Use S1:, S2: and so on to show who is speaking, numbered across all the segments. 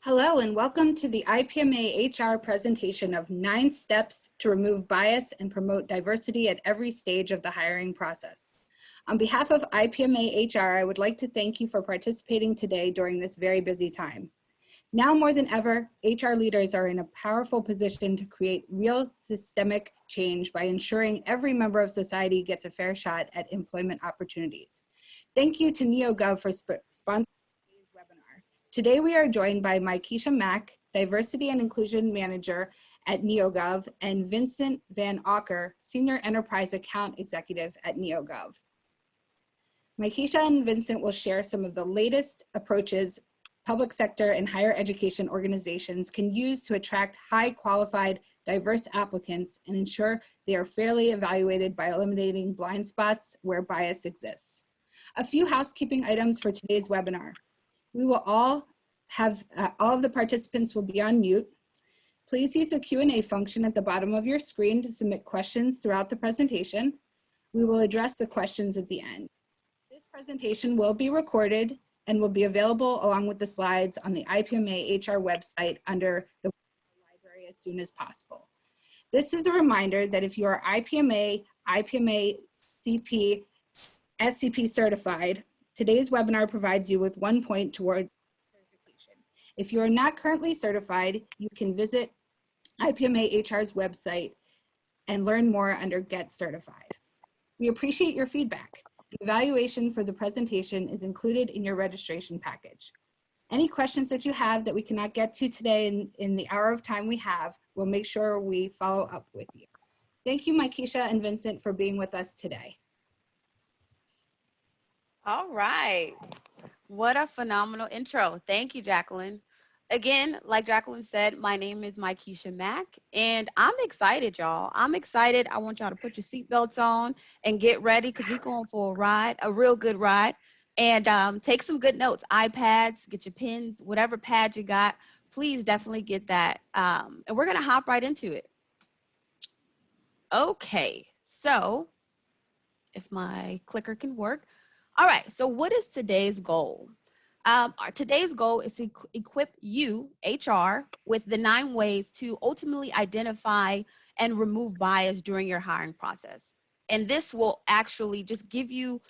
S1: Hello and welcome to the IPMA-HR presentation of 9 steps to remove bias and promote diversity at every stage of the hiring process. On behalf of IPMA-HR, I would like to thank you for participating today during this very busy time. Now more than ever, HR leaders are in a powerful position to create real systemic change by ensuring every member of society gets a fair shot at employment opportunities. Thank you to NEOGOV for sponsoring today's webinar. Today we are joined by Mykesha Mack, Diversity and Inclusion Manager at NEOGOV, and Vincent Van Auker, Senior Enterprise Account Executive at NEOGOV. Mykesha and Vincent will share some of the latest approaches public sector and higher education organizations can use to attract high qualified, diverse applicants and ensure they are fairly evaluated by eliminating blind spots where bias exists. A few housekeeping items for today's webinar. We will all of the participants will be on mute. Please use the Q&A function at the bottom of your screen to submit questions throughout the presentation. We will address the questions at the end. This presentation will be recorded and will be available along with the slides on the IPMA-HR website under the library as soon as possible. This is a reminder that if you are IPMA, IPMA-CP, SCP certified, today's webinar provides you with 1 point towards certification. If you are not currently certified, you can visit IPMA-HR's website and learn more under Get Certified. We appreciate your feedback. The evaluation for the presentation is included in your registration package. Any questions that you have that we cannot get to today in the hour of time we have, we'll make sure we follow up with you. Thank you, Mykesha and Vincent, for being with us today.
S2: All right. What a phenomenal intro. Thank you, Jacqueline. Again, like Jacqueline said, my name is Mykesha Mack, and I'm excited, y'all. I'm excited. I want y'all to put your seatbelts on and get ready because we're going for a ride, a real good ride. And take some good notes, iPads, get your pens, whatever pad you got. Please definitely get that. And we're going to hop right into it. Okay, so if my clicker can work. All right, so what is today's goal? Today's goal is to equip you, HR, with the 9 ways to ultimately identify and remove bias during your hiring process. And this will actually just give you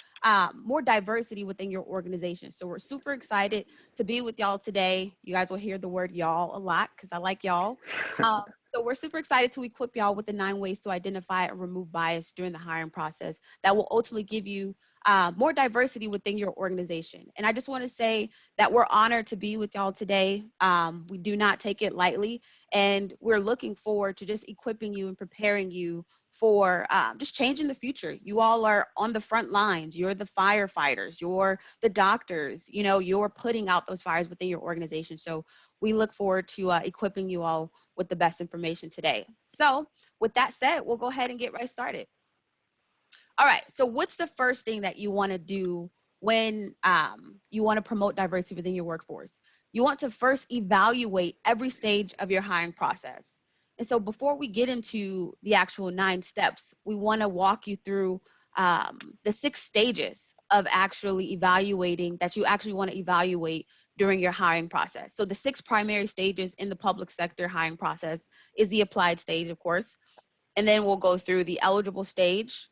S2: more diversity within your organization. So we're super excited to be with y'all today. You guys will hear the word y'all a lot because I like y'all. So we're super excited to equip y'all with the 9 ways to identify and remove bias during the hiring process that will ultimately give you more diversity within your organization. And I just want to say that we're honored to be with y'all today. We do not take it lightly, and we're looking forward to just equipping you and preparing you for just changing the future. You all are on the front lines. You're the firefighters, you're the doctors, you know, you're putting out those fires within your organization. So we look forward to equipping you all with the best information today. So with that said, we'll go ahead and get right started. All right, so what's the first thing that you want to do when you want to promote diversity within your workforce? You want to first evaluate every stage of your hiring process. And so before we get into the actual 9 steps, we want to walk you through the 6 stages of actually evaluating that you actually want to evaluate during your hiring process. So the 6 primary stages in the public sector hiring process is the applied stage, of course. And then we'll go through the eligible stage.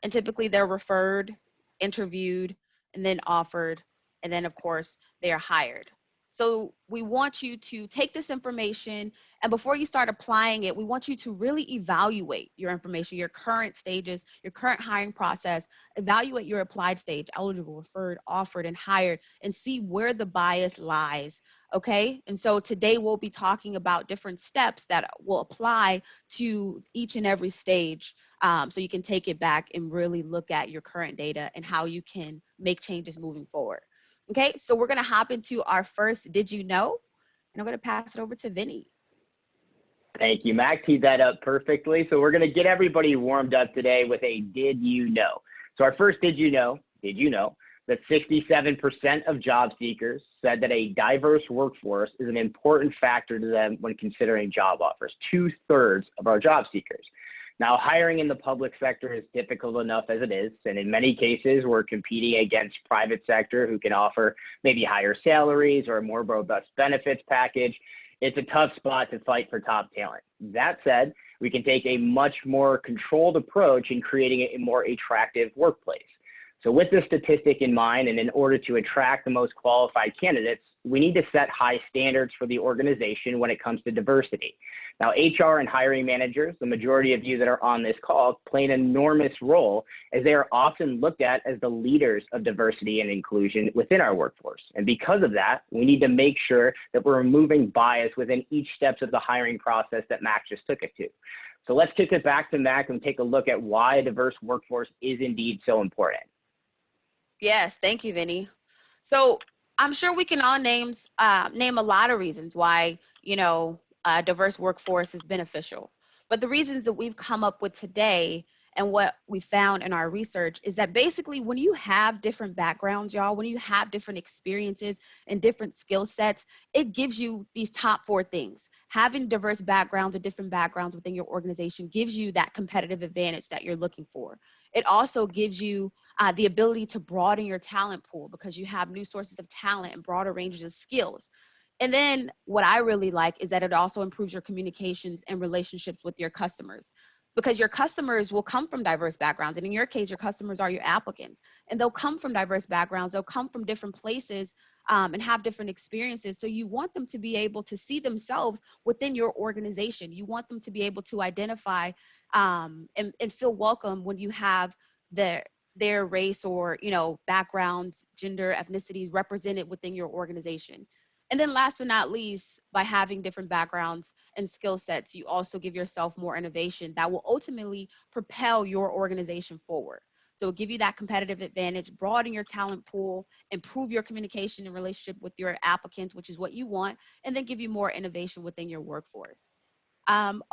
S2: And typically they're referred, interviewed, and then offered, and then of course they are hired. So we want you to take this information, and before you start applying it, we want you to really evaluate your information, your current stages, your current hiring process, evaluate your applied stage, eligible, referred, offered, and hired, and see where the bias lies. Okay, and so today we'll be talking about different steps that will apply to each and every stage, so you can take it back and really look at your current data and how you can make changes moving forward. Okay, so we're gonna hop into our first Did You Know? And I'm gonna pass it over to Vinny.
S3: Thank you, Mac. Teed that up perfectly. So we're gonna get everybody warmed up today with a Did You Know? So our first Did you know that 67% of job seekers said that a diverse workforce is an important factor to them when considering job offers, 2/3 of our job seekers. Now, hiring in the public sector is difficult enough as it is, and in many cases, we're competing against private sector who can offer maybe higher salaries or a more robust benefits package. It's a tough spot to fight for top talent. That said, we can take a much more controlled approach in creating a more attractive workplace. So with this statistic in mind, and in order to attract the most qualified candidates, we need to set high standards for the organization when it comes to diversity. Now, HR and hiring managers, the majority of you that are on this call, play an enormous role as they are often looked at as the leaders of diversity and inclusion within our workforce. And because of that, we need to make sure that we're removing bias within each steps of the hiring process that Mac just took us to. So let's kick it back to Mac and take a look at why a diverse workforce is indeed so important.
S2: Yes, thank you, Vinny. So I'm sure we can all name a lot of reasons why, a diverse workforce is beneficial. But the reasons that we've come up with today and what we found in our research is that basically when you have different backgrounds, y'all, when you have different experiences and different skill sets, it gives you these top 4 things. Having diverse backgrounds or different backgrounds within your organization gives you that competitive advantage that you're looking for. It also gives you the ability to broaden your talent pool because you have new sources of talent and broader ranges of skills. And then what I really like is that it also improves your communications and relationships with your customers, because your customers will come from diverse backgrounds. And in your case, your customers are your applicants, and they'll come from diverse backgrounds. They'll come from different places and have different experiences. So you want them to be able to see themselves within your organization. You want them to be able to identify and feel welcome when you have their race or, backgrounds, gender, ethnicities represented within your organization. And then last but not least, by having different backgrounds and skill sets, you also give yourself more innovation that will ultimately propel your organization forward. So it'll give you that competitive advantage, broaden your talent pool, improve your communication and relationship with your applicants, which is what you want, and then give you more innovation within your workforce.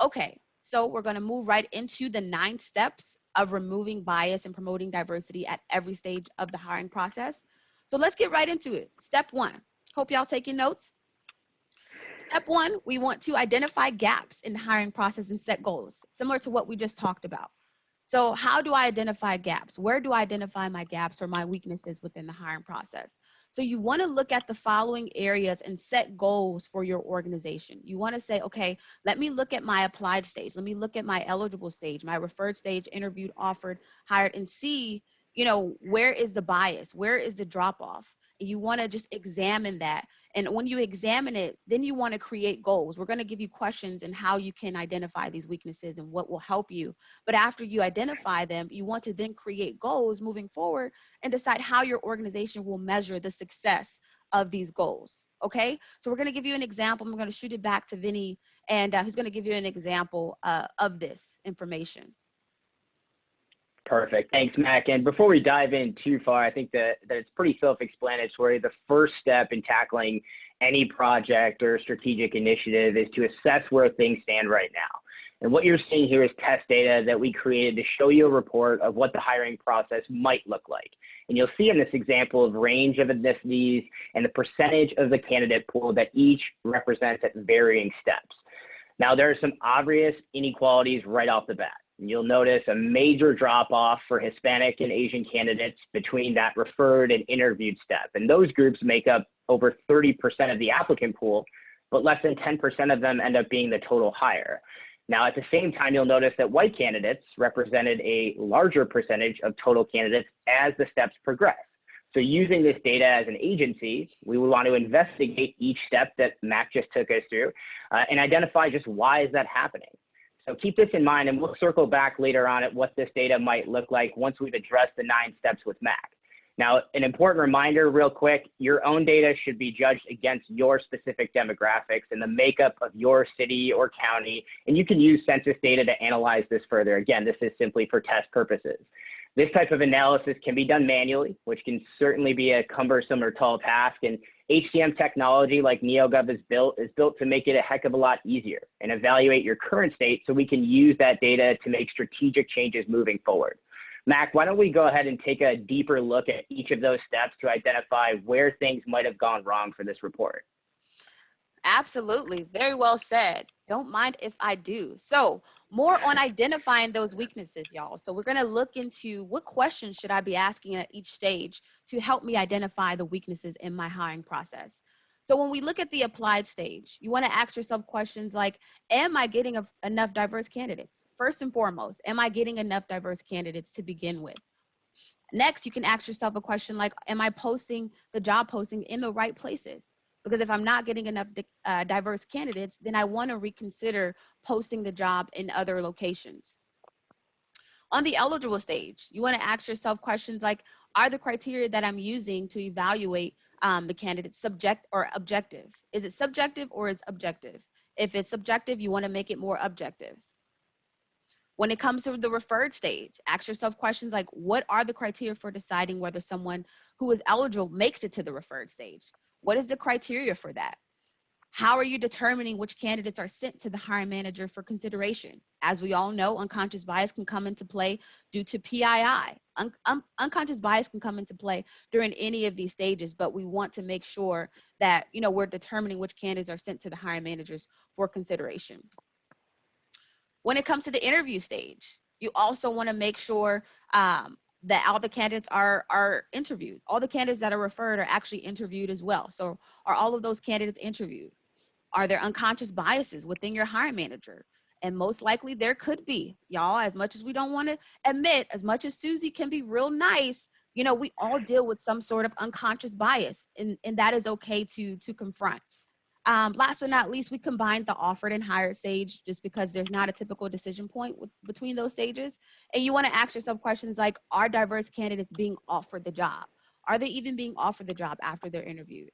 S2: Okay, so we're going to move right into the 9 steps of removing bias and promoting diversity at every stage of the hiring process. So let's get right into it. Step 1. Hope y'all taking notes. Step 1, we want to identify gaps in the hiring process and set goals, similar to what we just talked about. So how do I identify gaps? Where do I identify my gaps or my weaknesses within the hiring process? So you want to look at the following areas and set goals for your organization. You want to say, okay, let me look at my applied stage. Let me look at my eligible stage, my referred stage, interviewed, offered, hired, and see, where is the bias? Where is the drop off? You want to just examine that. And when you examine it, then you want to create goals. We're going to give you questions and how you can identify these weaknesses and what will help you. But after you identify them, you want to then create goals moving forward and decide how your organization will measure the success of these goals. Okay, so we're going to give you an example. I'm going to shoot it back to Vinny, and he's going to give you an example of this information.
S3: Perfect. Thanks, Mac. And before we dive in too far, I think that it's pretty self-explanatory. The first step in tackling any project or strategic initiative is to assess where things stand right now. And what you're seeing here is test data that we created to show you a report of what the hiring process might look like. And you'll see in this example of range of ethnicities and the percentage of the candidate pool that each represents at varying steps. Now, there are some obvious inequalities right off the bat. You'll notice a major drop-off for Hispanic and Asian candidates between that referred and interviewed step. And those groups make up over 30% of the applicant pool, but less than 10% of them end up being the total hire. Now, at the same time, you'll notice that white candidates represented a larger percentage of total candidates as the steps progress. So using this data as an agency, we would want to investigate each step that Mac just took us through and identify just why is that happening. So keep this in mind, and we'll circle back later on at what this data might look like once we've addressed the 9 steps with Mac. Now, an important reminder real quick, your own data should be judged against your specific demographics and the makeup of your city or county, and you can use census data to analyze this further. Again, this is simply for test purposes. This type of analysis can be done manually, which can certainly be a cumbersome or tall task, and HCM technology like NEOGOV is built to make it a heck of a lot easier and evaluate your current state so we can use that data to make strategic changes moving forward. Mac, why don't we go ahead and take a deeper look at each of those steps to identify where things might have gone wrong for this report?
S2: Absolutely. Very well said. Don't mind if I do. So more on identifying those weaknesses, y'all. So we're going to look into what questions should I be asking at each stage to help me identify the weaknesses in my hiring process. So when we look at the applied stage, you want to ask yourself questions like, am I getting enough diverse candidates? First and foremost, am I getting enough diverse candidates to begin with? Next, you can ask yourself a question like, am I posting the job posting in the right places? Because if I'm not getting enough diverse candidates, then I want to reconsider posting the job in other locations. On the eligible stage, you want to ask yourself questions like, are the criteria that I'm using to evaluate the candidate subject or objective? Is it subjective or is it objective? If it's subjective, you want to make it more objective. When it comes to the referred stage, ask yourself questions like, what are the criteria for deciding whether someone who is eligible makes it to the referred stage? What is the criteria for that? How are you determining which candidates are sent to the hiring manager for consideration? As we all know, unconscious bias can come into play due to PII. Unconscious bias can come into play during any of these stages, but we want to make sure that, you know, we're determining which candidates are sent to the hiring managers for consideration. When it comes to the interview stage, you also want to make sure that all the candidates are interviewed. All the candidates that are referred are actually interviewed as well. So are all of those candidates interviewed? Are there unconscious biases within your hiring manager? And most likely there could be, y'all, as much as we don't want to admit, as much as Susie can be real nice, you know, we all deal with some sort of unconscious bias, and that is okay to confront. Last but not least, we combined the offered and hired stage just because there's not a typical decision point between those stages. And you want to ask yourself questions like, are diverse candidates being offered the job? Are they even being offered the job after they're interviewed?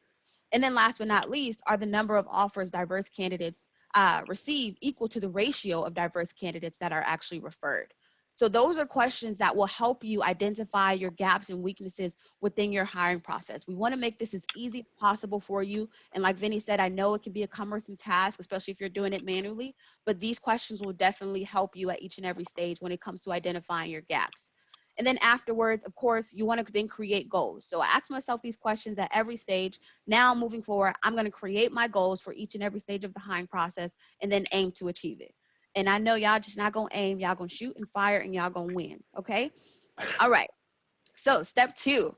S2: And then last but not least, are the number of offers diverse candidates receive equal to the ratio of diverse candidates that are actually referred? So those are questions that will help you identify your gaps and weaknesses within your hiring process. We want to make this as easy as possible for you. And like Vinny said, I know it can be a cumbersome task, especially if you're doing it manually, but these questions will definitely help you at each and every stage when it comes to identifying your gaps. And then afterwards, of course, you want to then create goals. So I ask myself these questions at every stage. Now moving forward, I'm going to create my goals for each and every stage of the hiring process and then aim to achieve it. And I know y'all just not going to aim, y'all going to shoot and fire and y'all going to win. Okay. All right. So step 2,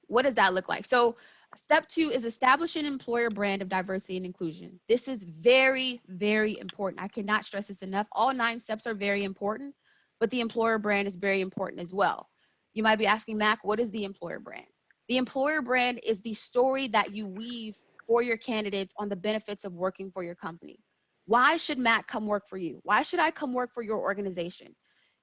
S2: what does that look like? So step 2 is establish an employer brand of diversity and inclusion. This is very, very important. I cannot stress this enough. All 9 steps are very important, but the employer brand is very important as well. You might be asking, Mac, what is the employer brand? The employer brand is the story that you weave for your candidates on the benefits of working for your company. Why should Mac come work for you? Why should I come work for your organization?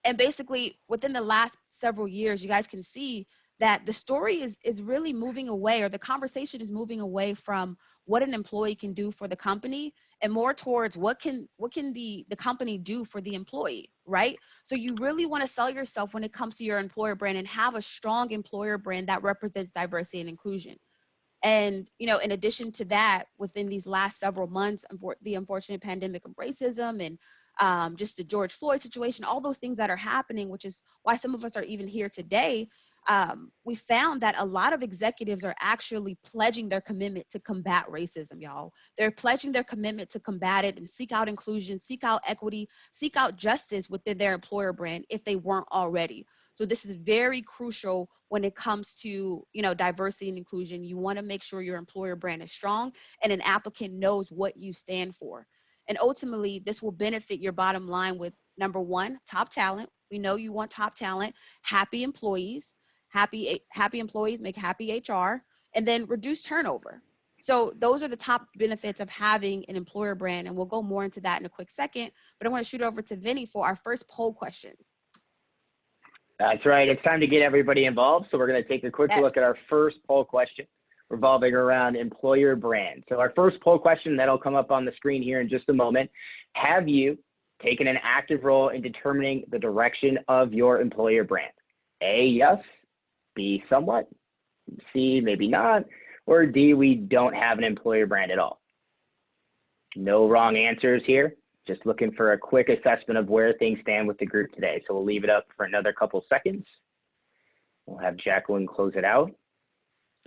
S2: And basically, within the last several years, you guys can see that the story is really moving away, or the conversation is moving away from what an employee can do for the company and more towards what can the company do for the employee, right? So you really want to sell yourself when it comes to your employer brand and have a strong employer brand that represents diversity and inclusion. And, you know, in addition to that, within these last several months, the unfortunate pandemic of racism and just the George Floyd situation, all those things that are happening, which is why some of us are even here today, we found that a lot of executives are actually pledging their commitment to combat racism, y'all. They're pledging their commitment to combat it and seek out inclusion, seek out equity, seek out justice within their employer brand if they weren't already. So this is very crucial when it comes to, you know, diversity and inclusion. You want to make sure your employer brand is strong and an applicant knows what you stand for. And ultimately, this will benefit your bottom line with, number 1, top talent. We know you want top talent, happy employees. Happy employees make happy HR, and then reduce turnover. So those are the top benefits of having an employer brand, and we'll go more into that in a quick second. But I want to shoot over to Vinny for our first poll question.
S3: That's right. It's time to get everybody involved. So we're going to take a quick look at our first poll question revolving around employer brand. So our first poll question that'll come up on the screen here in just a moment. Have you taken an active role in determining the direction of your employer brand? A, yes. B, somewhat. C, maybe not. Or D, we don't have an employer brand at all. No wrong answers here. Just looking for a quick assessment of where things stand with the group today. So we'll leave it up for another couple seconds. We'll have Jacqueline close it out.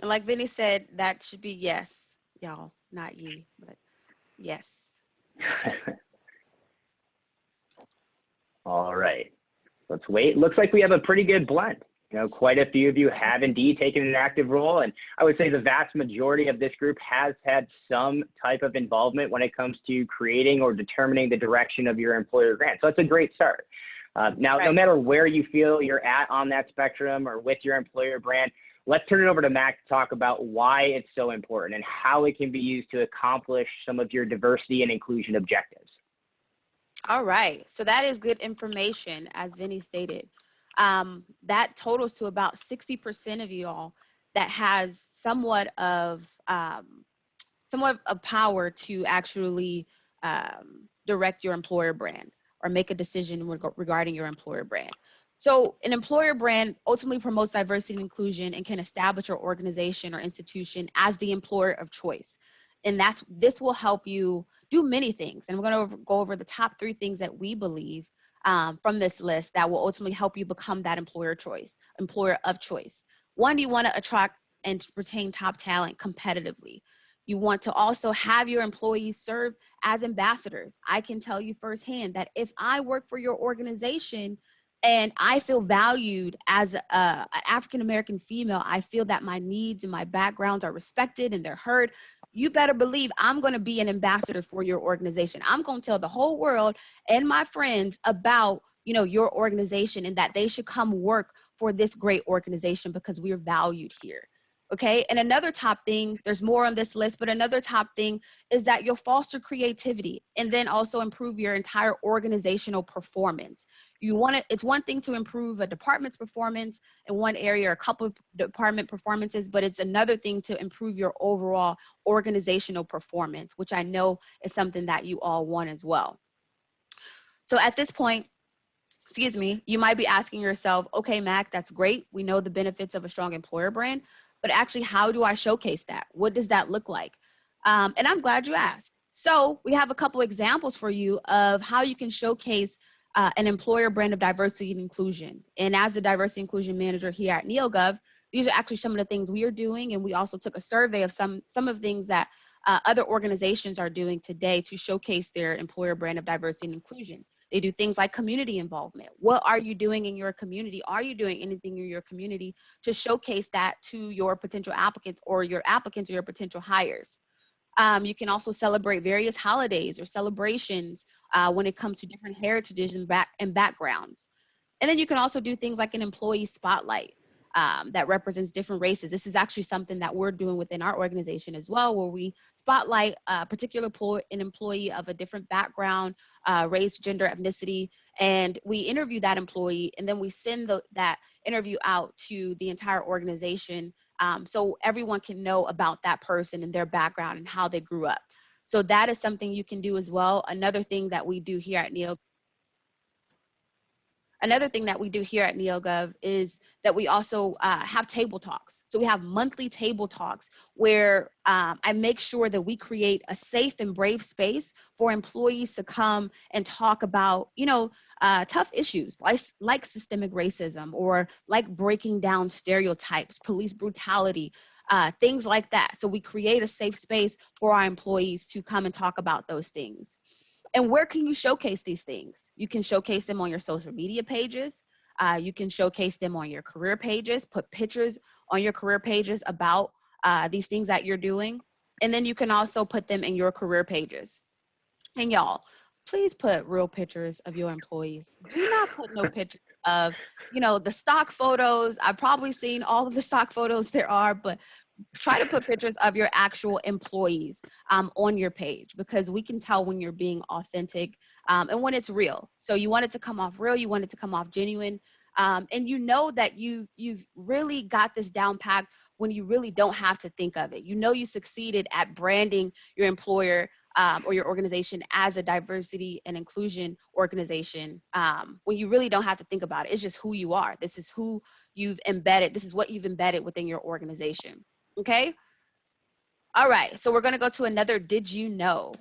S2: And like Vinny said, that should be yes, y'all, not ye. But Yes.
S3: All right. Let's wait. Looks like we have a pretty good blend. Quite a few of you have indeed taken an active role, and I would say the vast majority of this group has had some type of involvement when it comes to creating or determining the direction of your employer grant. So that's a great start. Now, no matter where you feel you're at on that spectrum or with your employer brand, let's turn it over to Mac to talk about why it's so important and how it can be used to accomplish some of your diversity and inclusion objectives.
S2: All right. So that is good information, as Vinny stated. That totals to about 60% of you all that has somewhat of power to actually direct your employer brand or make a decision regarding your employer brand. So an employer brand ultimately promotes diversity and inclusion and can establish your organization or institution as the employer of choice. And this will help you do many things. And we're going to go over the top 3 things that we believe from this list that will ultimately help you become that employer of choice. One, you want to attract and retain top talent competitively. You want to also have your employees serve as ambassadors. I can tell you firsthand that if I work for your organization and I feel valued as an African-American female, I feel that my needs and my backgrounds are respected and they're heard. You better believe I'm going to be an ambassador for your organization. I'm going to tell the whole world and my friends about, your organization and that they should come work for this great organization because we're valued here. Okay. And another top thing, there's more on this list, but another top thing is that you'll foster creativity and then also improve your entire organizational performance. It's one thing to improve a department's performance in one area or a couple of department performances, but it's another thing to improve your overall organizational performance, which I know is something that you all want as well. So at this point, you might be asking yourself, okay, Mac, that's great. We know the benefits of a strong employer brand, but actually, how do I showcase that? What does that look like? And I'm glad you asked. So we have a couple examples for you of how you can showcase an employer brand of diversity and inclusion. And as the diversity inclusion manager here at NEOGOV, these are actually some of the things we are doing. And we also took a survey of some of the things that other organizations are doing today to showcase their employer brand of diversity and inclusion. They do things like community involvement. What are you doing in your community? Are you doing anything in your community to showcase that to your potential applicants or your potential hires? You can also celebrate various holidays or celebrations when it comes to different heritages and backgrounds. And then you can also do things like an employee spotlight that represents different races. This is actually something that we're doing within our organization as well, where we spotlight a particular employee of a different background, race, gender, ethnicity, and we interview that employee, and then we send that interview out to the entire organization so everyone can know about that person and their background and how they grew up. So that is something you can do as well. Another thing that we do here at NEOGOV is that we also have table talks. So we have monthly table talks where I make sure that we create a safe and brave space for employees to come and talk about, tough issues like systemic racism or like breaking down stereotypes, police brutality, things like that. So we create a safe space for our employees to come and talk about those things. And where can you showcase these things? You can showcase them on your social media pages. You can showcase them on your career pages, put pictures on your career pages about these things that you're doing. And then you can also put them in your career pages. And y'all, please put real pictures of your employees. Do not put no pictures of, the stock photos. I've probably seen all of the stock photos there are, but try to put pictures of your actual employees on your page, because we can tell when you're being authentic and when it's real. So you want it to come off real, you want it to come off genuine, and you know that you've really got this down packed when you really don't have to think of it. You succeeded at branding your employer or your organization as a diversity and inclusion organization when you really don't have to think about it. It's just who you are. This is who you've embedded. This is what you've embedded within your organization. Okay. All right. So we're going to go to another. Did you know?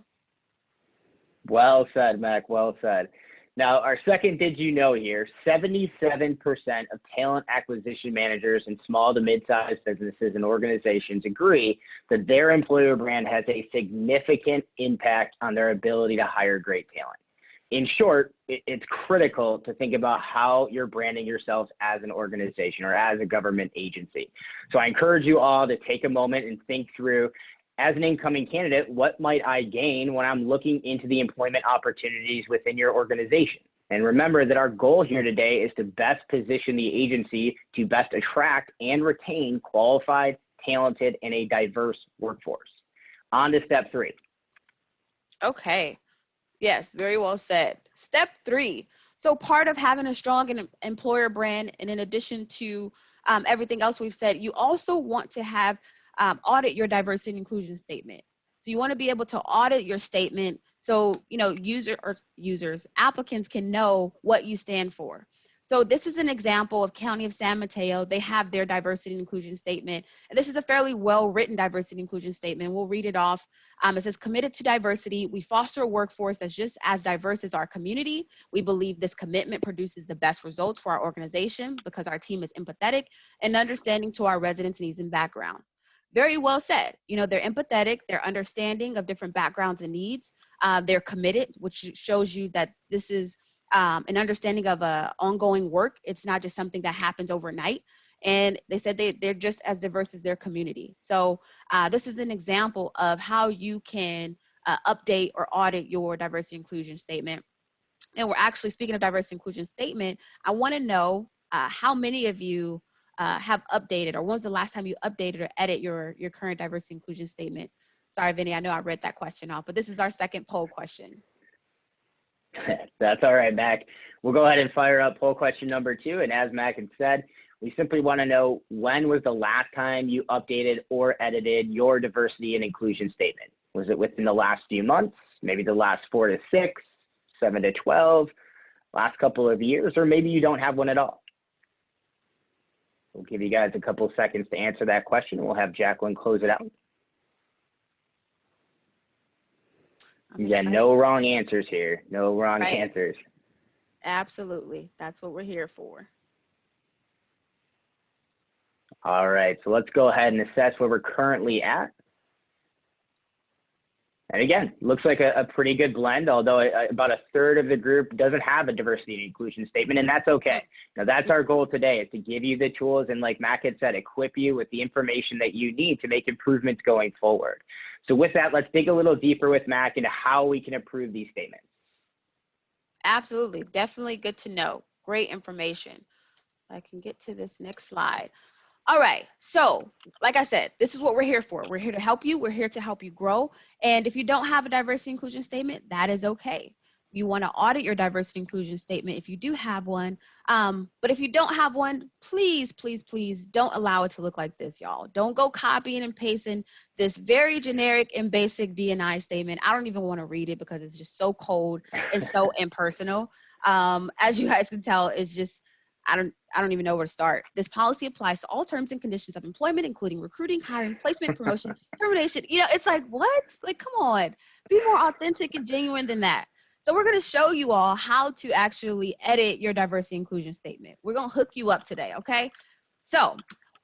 S3: Well said, Mac. Well said. Now, our second did you know here, 77% of talent acquisition managers in small to mid-sized businesses and organizations agree that their employer brand has a significant impact on their ability to hire great talent. In short, it's critical to think about how you're branding yourselves as an organization or as a government agency. So I encourage you all to take a moment and think through, as an incoming candidate, what might I gain when I'm looking into the employment opportunities within your organization? And remember that our goal here today is to best position the agency to best attract and retain qualified, talented, and a diverse workforce. On to step 3.
S2: Okay. Yes, very well said. Step 3. So part of having a strong employer brand, and in addition to everything else we've said, you also want to have audit your diversity and inclusion statement. So you want to be able to audit your statement so applicants can know what you stand for. So this is an example of County of San Mateo. They have their diversity and inclusion statement. And this is a fairly well-written diversity and inclusion statement. We'll read it off. It says, committed to diversity, we foster a workforce that's just as diverse as our community. We believe this commitment produces the best results for our organization because our team is empathetic and understanding to our residents' needs and background. Very well said. They're empathetic, they're understanding of different backgrounds and needs. They're committed, which shows you that this is an understanding of ongoing work. It's not just something that happens overnight. And they said they're just as diverse as their community. So this is an example of how you can update or audit your diversity inclusion statement. And we're actually speaking of diversity inclusion statement. I want to know how many of you have updated, or when's the last time you updated or edit your current diversity inclusion statement? Sorry, Vinny, I know I read that question off, but this is our second poll question.
S3: That's all right, Mac. We'll go ahead and fire up poll question number 2. And as Mac had said, we simply want to know, when was the last time you updated or edited your diversity and inclusion statement? Was it within the last few months, maybe the last 4 to 6, 7 to 12, last couple of years, or maybe you don't have one at all? We'll give you guys a couple of seconds to answer that question. We'll have Jacqueline close it out. Yeah, no wrong answers here. No wrong answers.
S2: Absolutely. That's what we're here for.
S3: All right, so let's go ahead and assess where we're currently at. And again, looks like a pretty good blend, although about a third of the group doesn't have a diversity and inclusion statement, and that's okay. Now, that's our goal today, is to give you the tools and, like Mac had said, equip you with the information that you need to make improvements going forward. So with that, let's dig a little deeper with Mac into how we can improve these statements.
S2: Absolutely. Definitely good to know. Great information. I can get to this next slide. All right, so like I said, this is what we're here for. We're here to help you. We're here to help you grow. And if you don't have a diversity inclusion statement, that is okay. You want to audit your diversity inclusion statement if you do have one. But if you don't have one, please, please, please don't allow it to look like this, y'all. Don't go copying and pasting this very generic and basic D&I statement. I don't even want to read it because it's just so cold and so impersonal. As you guys can tell, it's just, I don't even know where to start. This policy applies to all terms and conditions of employment, including recruiting, hiring, placement, promotion, termination. It's like, what? Like, come on, be more authentic and genuine than that. So we're going to show you all how to actually edit your diversity inclusion statement. We're going to hook you up today, okay? So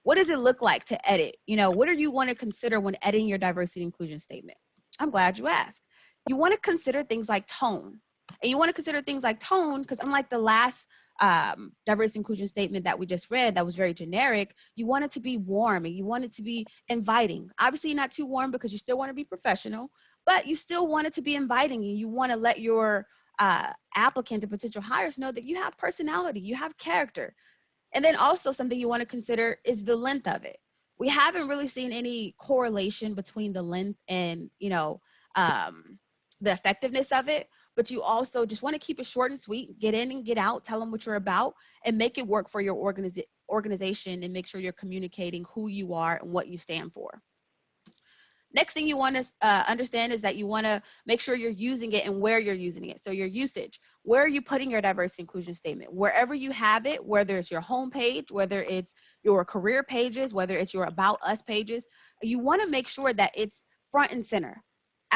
S2: what does it look like to edit? What do you want to consider when editing your diversity inclusion statement? I'm glad you asked. You want to consider things like tone. And you want to consider things like tone because unlike the last diversity inclusion statement that we just read that was very generic, you want it to be warm and you want it to be inviting. Obviously not too warm because you still want to be professional, but you still want it to be inviting, and you want to let your applicants and potential hires know that you have personality, you have character. And then also something you want to consider is the length of it. We haven't really seen any correlation between the length and the effectiveness of it. But you also just want to keep it short and sweet, get in and get out, tell them what you're about, and make it work for your organization and make sure you're communicating who you are and what you stand for. Next thing you want to understand is that you want to make sure you're using it and where you're using it. So your usage, where are you putting your diversity inclusion statement? Wherever you have it, whether it's your home page, whether it's your career pages, whether it's your About Us pages, you want to make sure that it's front and center.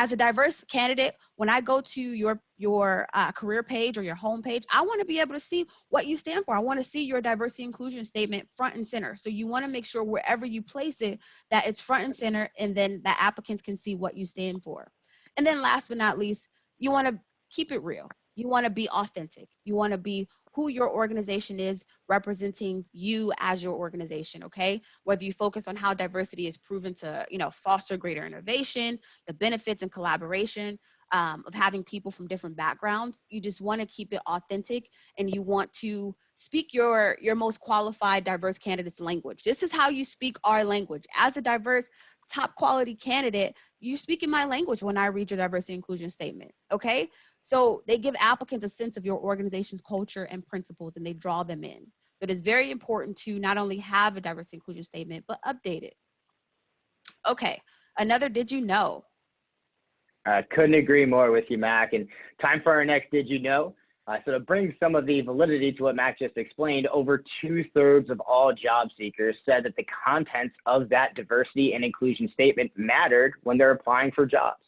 S2: As a diverse candidate, when I go to your your career page or your home page, I want to be able to see what you stand for. I want to see your diversity inclusion statement front and center. So you want to make sure wherever you place it, that it's front and center, and then the applicants can see what you stand for. And then last but not least, you want to keep it real. You want to be authentic. You want to be who your organization is, representing you as your organization, okay? Whether you focus on how diversity is proven to, foster greater innovation, the benefits and collaboration of having people from different backgrounds, you just want to keep it authentic, and you want to speak your most qualified diverse candidate's language. This is how you speak our language. As a diverse, top quality candidate, you're speaking my language when I read your diversity inclusion statement, okay? So they give applicants a sense of your organization's culture and principles, and they draw them in. So it is very important to not only have a diversity inclusion statement, but update it. Okay, another did you know?
S3: Couldn't agree more with you, Mac. And time for our next did you know? So to bring some of the validity to what Mac just explained, over 2/3 of all job seekers said that the contents of that diversity and inclusion statement mattered when they're applying for jobs.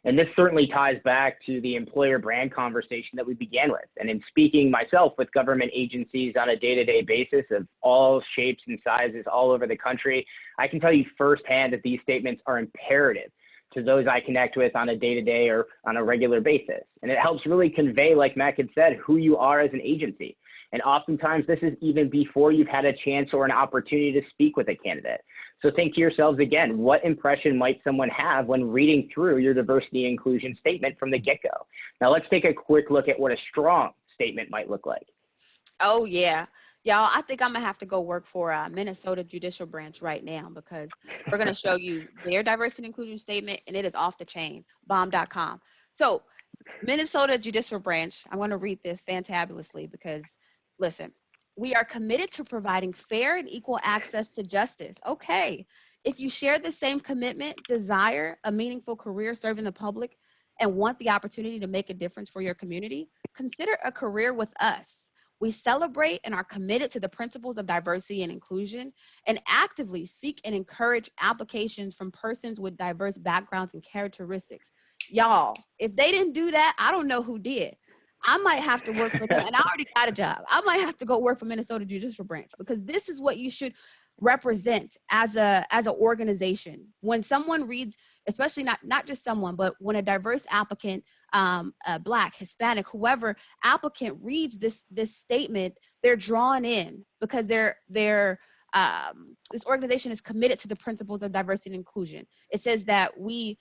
S3: And this certainly ties back to the employer brand conversation that we began with. And in speaking myself with government agencies on a day-to-day basis of all shapes and sizes all over the country, I can tell you firsthand that these statements are imperative to those I connect with on a day-to-day or on a regular basis. And it helps really convey, like Mac had said, who you are as an agency. And oftentimes this is even before you've had a chance or an opportunity to speak with a candidate. So think to yourselves again, what impression might someone have when reading through your diversity and inclusion statement from the get-go? Now let's take a quick look at what a strong statement might look like.
S2: Oh yeah. Y'all, I think I'm gonna have to go work for Minnesota Judicial Branch right now, because we're gonna show you their diversity and inclusion statement, and it is off the chain, bomb.com. So Minnesota Judicial Branch, I'm gonna read this fantabulously because, listen, we are committed to providing fair and equal access to justice. Okay, if you share the same commitment, desire a meaningful career serving the public, and want the opportunity to make a difference for your community, consider a career with us. We celebrate and are committed to the principles of diversity and inclusion, and actively seek and encourage applications from persons with diverse backgrounds and characteristics. Y'all, if they didn't do that, I don't know who did. I might have to work for them, and I already got a job. I might have to go work for Minnesota Judicial Branch, because this is what you should represent as an organization. When someone reads, especially not just someone, but when a diverse applicant, Black, Hispanic, whoever applicant reads this statement, they're drawn in, because this organization is committed to the principles of diversity and inclusion. It says that we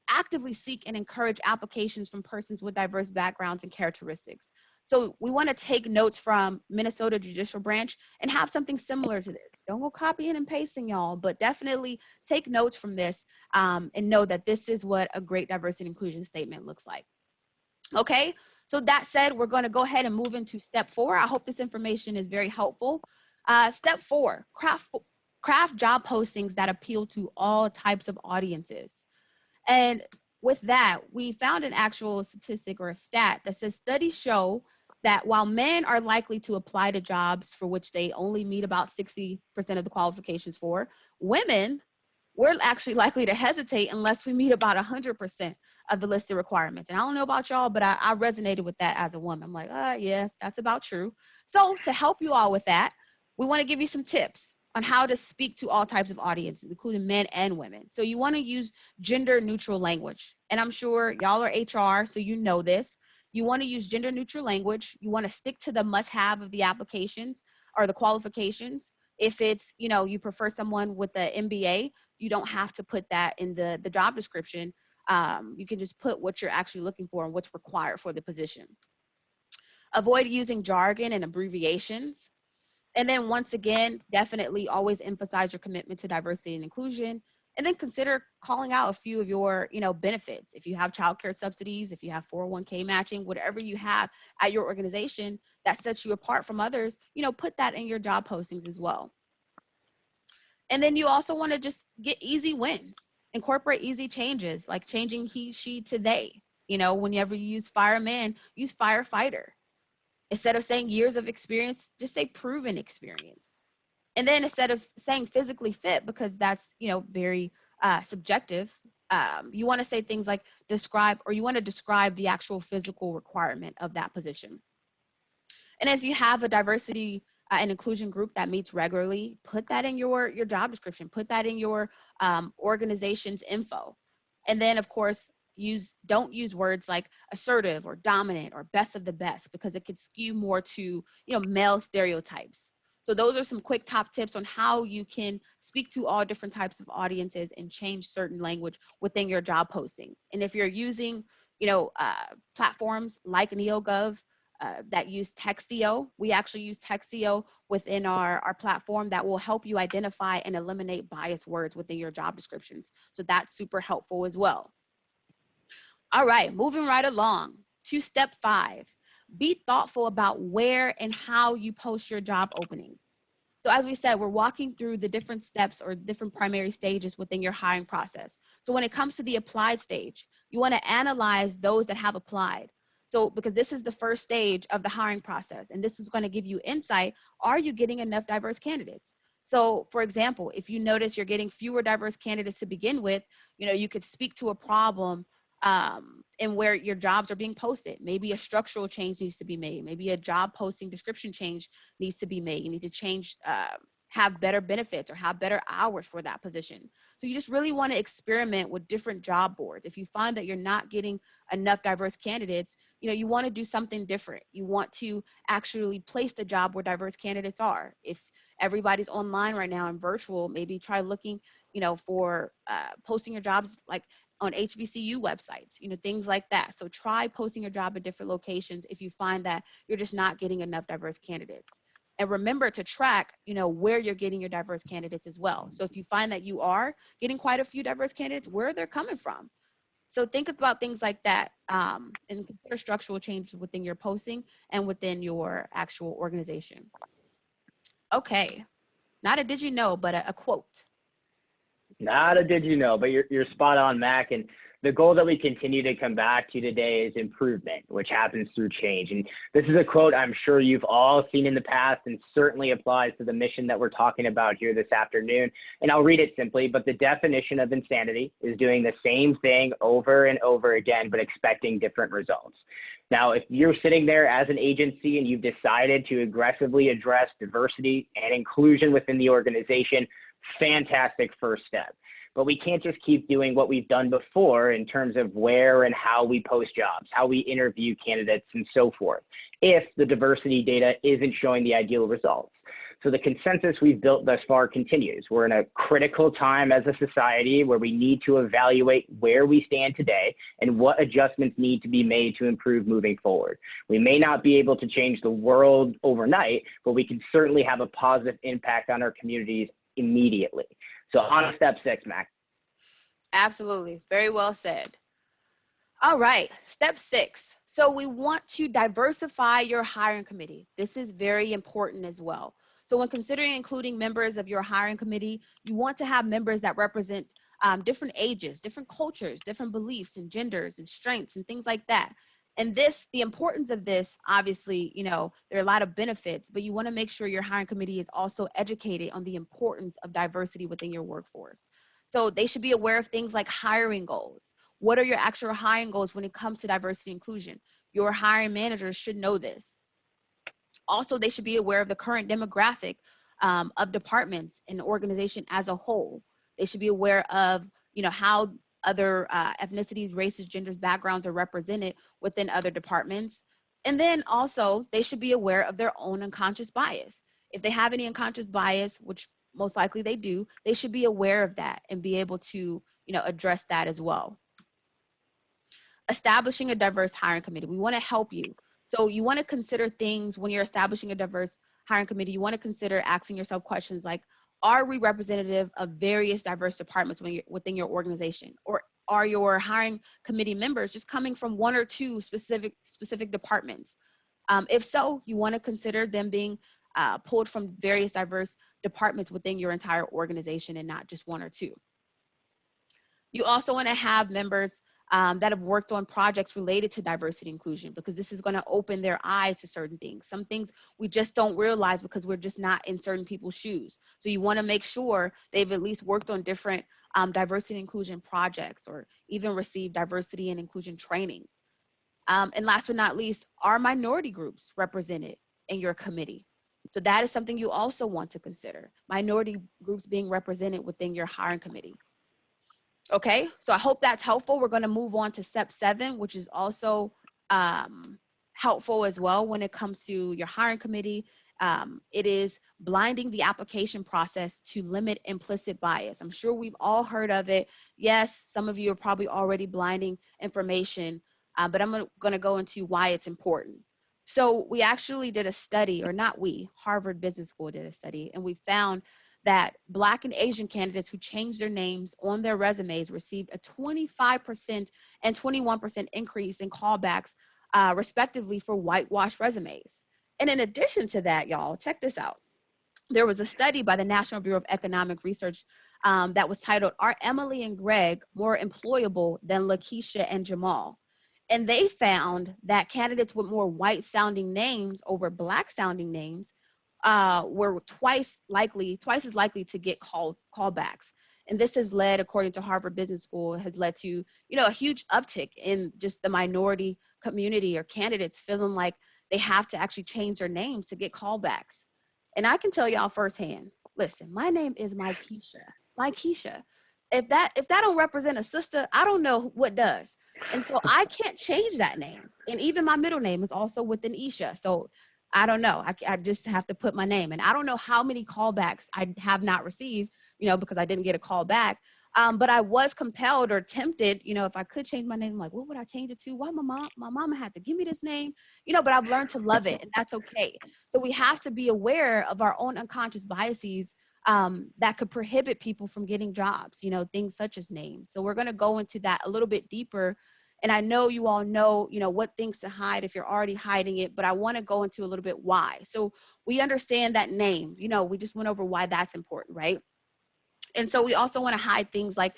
S2: actively seek and encourage applications from persons with diverse backgrounds and characteristics. So we want to take notes from Minnesota Judicial Branch and have something similar to this. Don't go copying and pasting, y'all, but definitely take notes from this, and know that this is what a great diversity and inclusion statement looks like. Okay, so that said, we're going to go ahead and move into step 4. I hope this information is very helpful. Step 4, craft job postings that appeal to all types of audiences. And with that, we found an actual statistic or a stat that says studies show that while men are likely to apply to jobs for which they only meet about 60% of the qualifications for, women, we're actually likely to hesitate unless we meet about 100% of the listed requirements. And I don't know about y'all, but I resonated with that as a woman. I'm like, yes, that's about true. So to help you all with that, we want to give you some tips on how to speak to all types of audiences, including men and women. So you want to use gender neutral language. And I'm sure y'all are HR, so you know this. You want to use gender neutral language. You want to stick to the must-have of the applications or the qualifications. If it's, you prefer someone with the MBA, you don't have to put that in the job description. You can just put what you're actually looking for and what's required for the position. Avoid using jargon and abbreviations. And then once again, definitely always emphasize your commitment to diversity and inclusion. And then consider calling out a few of your, benefits. If you have childcare subsidies, if you have 401k matching, whatever you have at your organization that sets you apart from others, put that in your job postings as well. And then you also want to just get easy wins. Incorporate easy changes, like changing he, she to they. Whenever you use fireman, use firefighter. Instead of saying years of experience, just say proven experience. And then instead of saying physically fit, because that's, very subjective, you want to say things like describe, or you want to describe the actual physical requirement of that position. And if you have a diversity and inclusion group that meets regularly, put that in your job description, put that in your organization's info. And then of course, don't use words like assertive or dominant or best of the best, because it could skew more to, male stereotypes. So those are some quick top tips on how you can speak to all different types of audiences and change certain language within your job posting. And if you're using, platforms like NEOGOV that use Textio, we actually use Textio within our platform that will help you identify and eliminate biased words within your job descriptions. So that's super helpful as well. All right, moving right along to step 5. Be thoughtful about where and how you post your job openings. So as we said, we're walking through the different steps or different primary stages within your hiring process. So when it comes to the applied stage, you want to analyze those that have applied. So because this is the first stage of the hiring process, and this is going to give you insight, are you getting enough diverse candidates? So for example, if you notice you're getting fewer diverse candidates to begin with, you could speak to a problem and where your jobs are being posted. Maybe a structural change needs to be made. Maybe a job posting description change needs to be made. You need to change, have better benefits or have better hours for that position. So you just really want to experiment with different job boards. If you find that you're not getting enough diverse candidates, you want to do something different. You want to actually place the job where diverse candidates are. If everybody's online right now and virtual, maybe try looking, for posting your jobs like on HBCU websites, things like that. So try posting your job at different locations if you find that you're just not getting enough diverse candidates. And remember to track, where you're getting your diverse candidates as well. So if you find that you are getting quite a few diverse candidates, where they're coming from. So think about things like that and consider structural changes within your posting and within your actual organization. Okay, not a did you know, but a quote.
S3: Not a did you know, but you're spot on, Mac. And the goal that we continue to come back to today is improvement, which happens through change. And this is a quote I'm sure you've all seen in the past and certainly applies to the mission that we're talking about here this afternoon. And I'll read it simply, but the definition of insanity is doing the same thing over and over again, but expecting different results. Now, if you're sitting there as an agency and you've decided to aggressively address diversity and inclusion within the organization, fantastic first step. But we can't just keep doing what we've done before in terms of where and how we post jobs, how we interview candidates, and so forth, if the diversity data isn't showing the ideal results. So the consensus we've built thus far continues. We're in a critical time as a society where we need to evaluate where we stand today and what adjustments need to be made to improve moving forward. We may not be able to change the world overnight, but we can certainly have a positive impact on our communities immediately. So on to step 6, Mac.
S2: Absolutely. Very well said. All right. Step 6. So we want to diversify your hiring committee. This is very important as well. So when considering including members of your hiring committee, you want to have members that represent different ages, different cultures, different beliefs and genders and strengths and things like that. And the importance of this, obviously, there are a lot of benefits, but you want to make sure your hiring committee is also educated on the importance of diversity within your workforce. So they should be aware of things like hiring goals. What are your actual hiring goals when it comes to diversity and inclusion? Your hiring managers should know this. Also, they should be aware of the current demographic of departments and the organization as a whole. They should be aware of, how other ethnicities, races, genders, backgrounds are represented within other departments. And then also, they should be aware of their own unconscious bias. If they have any unconscious bias, which most likely they do, they should be aware of that and be able to, address that as well. Establishing a diverse hiring committee. We want to help you. So you want to consider things when you're establishing a diverse hiring committee. You want to consider asking yourself questions like, are we representative of various diverse departments within your organization? Or are your hiring committee members just coming from one or two specific departments? If so, you want to consider them being pulled from various diverse departments within your entire organization and not just one or two. You also want to have members that have worked on projects related to diversity and inclusion, because this is going to open their eyes to certain things. Some things we just don't realize because we're just not in certain people's shoes. So you want to make sure they've at least worked on different diversity and inclusion projects, or even receive diversity and inclusion training? And last but not least, are minority groups represented in your committee? So that is something you also want to consider, minority groups being represented within your hiring committee. Okay, so I hope that's helpful. We're going to move on to step 7, which is also helpful as well when it comes to your hiring committee. It is blinding the application process to limit implicit bias. I'm sure we've all heard of it. Yes, some of you are probably already blinding information, but I'm going to go into why it's important. So we actually did a study, or not we, Harvard Business School did a study, and we found that Black and Asian candidates who changed their names on their resumes received a 25% and 21% increase in callbacks, respectively, for whitewashed resumes. And in addition to that, y'all, check this out. There was a study by the National Bureau of Economic Research that was titled, "Are Emily and Greg More Employable Than Lakeisha and Jamal?" And they found that candidates with more white-sounding names over Black-sounding names were twice as likely to get callbacks. And this has led, according to Harvard Business School, has led to, a huge uptick in just the minority community or candidates feeling like they have to actually change their names to get callbacks. And I can tell y'all firsthand, listen, my name is Mikeisha. If that don't represent a sister, I don't know what does. And so I can't change that name. And even my middle name is also with an Isha. So I don't know. I just have to put my name. And I don't know how many callbacks I have not received, because I didn't get a call back. But I was compelled or tempted, if I could change my name, I'm like, what would I change it to? Why my mama had to give me this name, but I've learned to love it, and that's okay. So we have to be aware of our own unconscious biases that could prohibit people from getting jobs, things such as names. So we're going to go into that a little bit deeper. And I know you all know, what things to hide if you're already hiding it, but I want to go into a little bit why. So we understand that name, we just went over why that's important, right? And so we also want to hide things like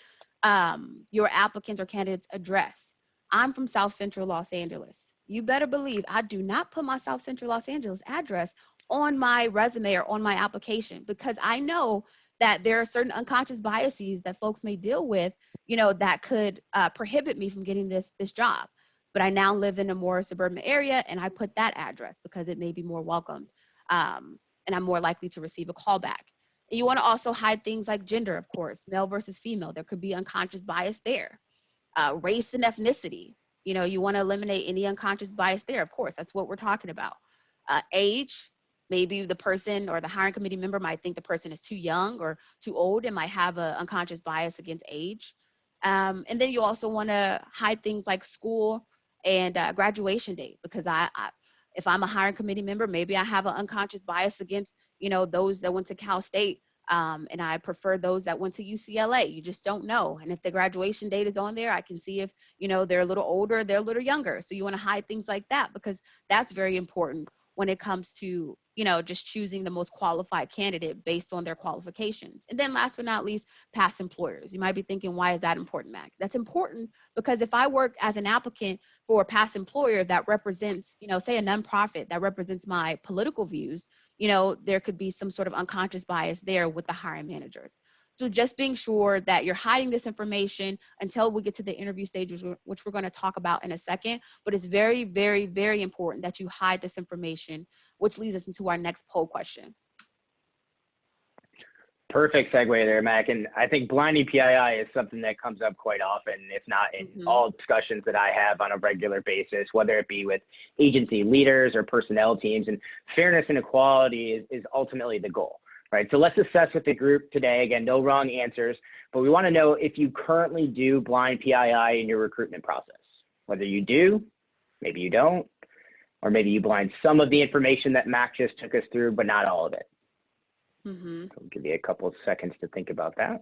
S2: your applicant's or candidate's address. I'm from South Central Los Angeles. You better believe I do not put my South Central Los Angeles address on my resume or on my application, because I know that there are certain unconscious biases that folks may deal with, that could prohibit me from getting this job. But I now live in a more suburban area, and I put that address because it may be more welcomed, and I'm more likely to receive a callback. And you want to also hide things like gender, of course, male versus female. There could be unconscious bias there. Race and ethnicity. You want to eliminate any unconscious bias there. Of course, that's what we're talking about. Age. Maybe the person or the hiring committee member might think the person is too young or too old and might have an unconscious bias against age. And then you also want to hide things like school and graduation date, because if I'm a hiring committee member, maybe I have an unconscious bias against, those that went to Cal State, and I prefer those that went to UCLA. You just don't know. And if the graduation date is on there, I can see if, they're a little older, they're a little younger. So you want to hide things like that, because that's very important when it comes to, just choosing the most qualified candidate based on their qualifications. And then last but not least, past employers. You might be thinking, why is that important, Mac? That's important because if I work as an applicant for a past employer that represents, say a nonprofit that represents my political views, there could be some sort of unconscious bias there with the hiring managers. So just being sure that you're hiding this information until we get to the interview stage, which we're going to talk about in a second. But it's very, very, very important that you hide this information, which leads us into our next poll question.
S3: Perfect segue there, Mac. And I think blinding PII is something that comes up quite often, if not in all discussions that I have on a regular basis, whether it be with agency leaders or personnel teams. And fairness and equality is ultimately the goal. Right, so let's assess with the group today. Again, no wrong answers, but we want to know if you currently do blind PII in your recruitment process. Whether you do, maybe you don't, or maybe you blind some of the information that Mac just took us through, but not all of it. So I'll give you a couple of seconds to think about that.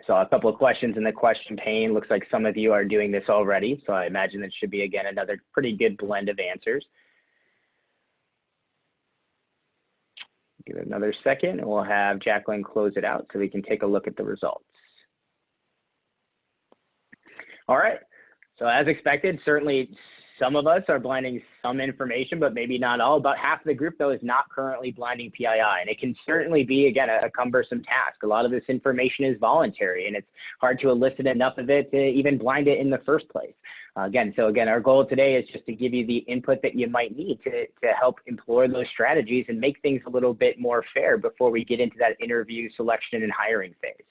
S3: So a couple of questions in the question pane. Looks like some of you are doing this already, so I imagine it should be, again, another pretty good blend of answers. Give it another second, and we'll have Jacqueline close it out so we can take a look at the results. All right, so as expected, certainly some of us are blinding some information, but maybe not all. About half of the group, though, is not currently blinding PII. And it can certainly be, again, a cumbersome task. A lot of this information is voluntary, and it's hard to elicit enough of it to even blind it in the first place. Again, our goal today is just to give you the input that you might need to help employ those strategies and make things a little bit more fair before we get into that interview, selection, and hiring phase.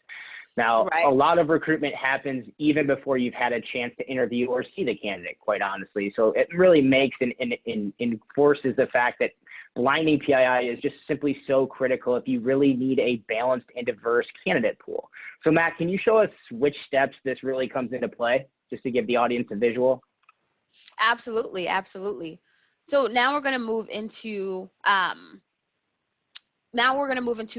S3: Now,
S2: Right.
S3: A lot of recruitment happens even before you've had a chance to interview or see the candidate, quite honestly. So it really makes and enforces the fact that blinding PII is just simply so critical if you really need a balanced and diverse candidate pool. So Matt, can you show us which steps this really comes into play, just to give the audience a visual?
S2: Absolutely, absolutely. So now we're going to move into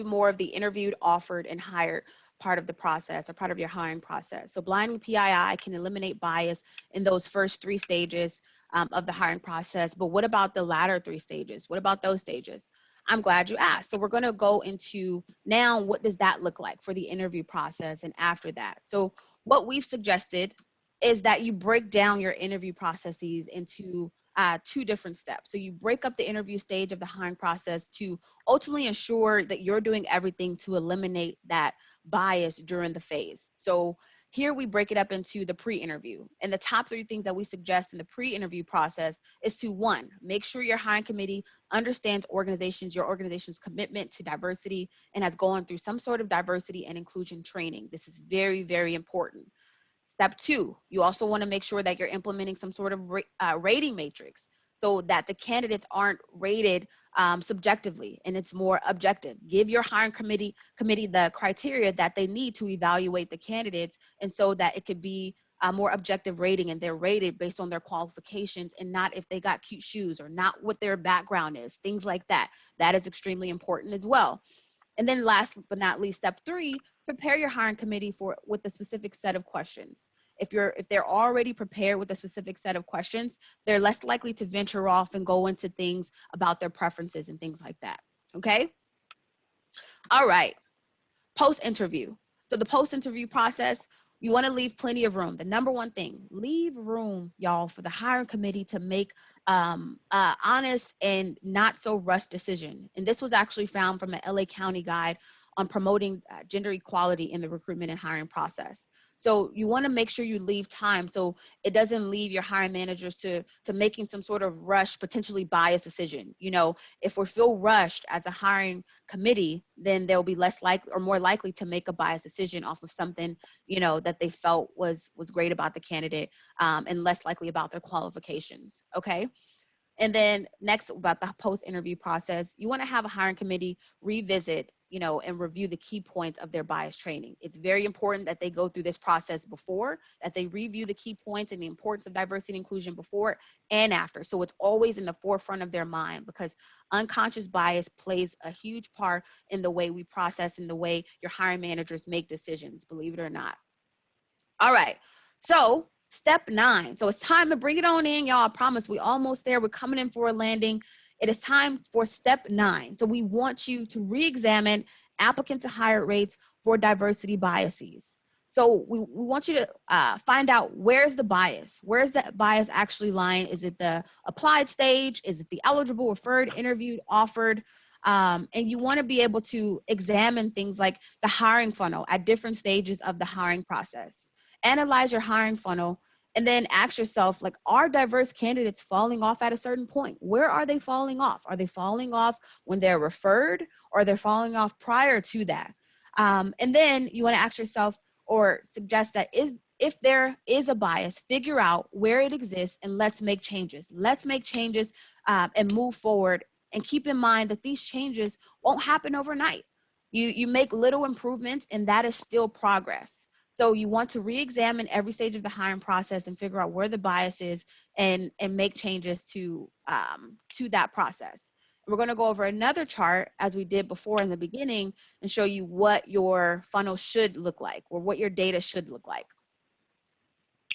S2: more of the interviewed, offered, and hired part of the process, or part of your hiring process. So blinding PII can eliminate bias in those first 3 stages of the hiring process. But what about the latter 3 stages? What about those stages? I'm glad you asked. So we're going to go into now, what does that look like for the interview process and after that? So what we've suggested is that you break down your interview processes into 2 different steps. So you break up the interview stage of the hiring process to ultimately ensure that you're doing everything to eliminate that bias during the phase. So here we break it up into the pre-interview. And the top 3 things that we suggest in the pre-interview process is to, 1, make sure your hiring committee understands your organization's commitment to diversity and has gone through some sort of diversity and inclusion training. This is very, very important. Step 2, you also want to make sure that you're implementing some sort of rating matrix so that the candidates aren't rated subjectively and it's more objective. Give your hiring committee the criteria that they need to evaluate the candidates, and so that it could be a more objective rating, and they're rated based on their qualifications and not if they got cute shoes or not what their background is, things like that. That is extremely important as well. And then last but not least, step 3, prepare your hiring committee with a specific set of questions. If they're already prepared with a specific set of questions, they're less likely to venture off and go into things about their preferences and things like that. Okay? All right. Post-interview. So the post-interview process, you want to leave plenty of room. The number one thing, leave room, y'all, for the hiring committee to make honest and not so rushed decision. And this was actually found from the LA County Guide on promoting gender equality in the recruitment and hiring process. So you want to make sure you leave time so it doesn't leave your hiring managers to making some sort of rush, potentially biased decision. You know, if we feel rushed as a hiring committee, then they'll be less likely or more likely to make a biased decision off of something, you know, that they felt was great about the candidate and less likely about their qualifications. Okay. And then next, about the post-interview process, you want to have a hiring committee revisit, you know, and review the key points of their bias training. It's very important that they go through this process before, that they review the key points and the importance of diversity and inclusion before and after. So it's always in the forefront of their mind, because unconscious bias plays a huge part in the way we process and the way your hiring managers make decisions, believe it or not. All right, so step 9. So it's time to bring it on in, y'all. I promise we almost there. We're coming in for a landing. It is time for step 9. So we want you to re-examine applicant to hire rates for diversity biases. So we want you to find out, where's the bias? Where's that bias actually lying? Is it the applied stage? Is it the eligible, referred, interviewed, offered? And you want to be able to examine things like the hiring funnel at different stages of the hiring process. Analyze your hiring funnel and then ask yourself, like, are diverse candidates falling off at a certain point? Where are they falling off? Are they falling off when they're referred, or they're falling off prior to that? And then you want to ask yourself or suggest that if there is a bias, figure out where it exists and let's make changes. Let's make changes and move forward. And keep in mind that these changes won't happen overnight. You make little improvements and that is still progress. So you want to re-examine every stage of the hiring process and figure out where the bias is and make changes to that process. And we're going to go over another chart, as we did before in the beginning, and show you what your funnel should look like, or what your data should look like.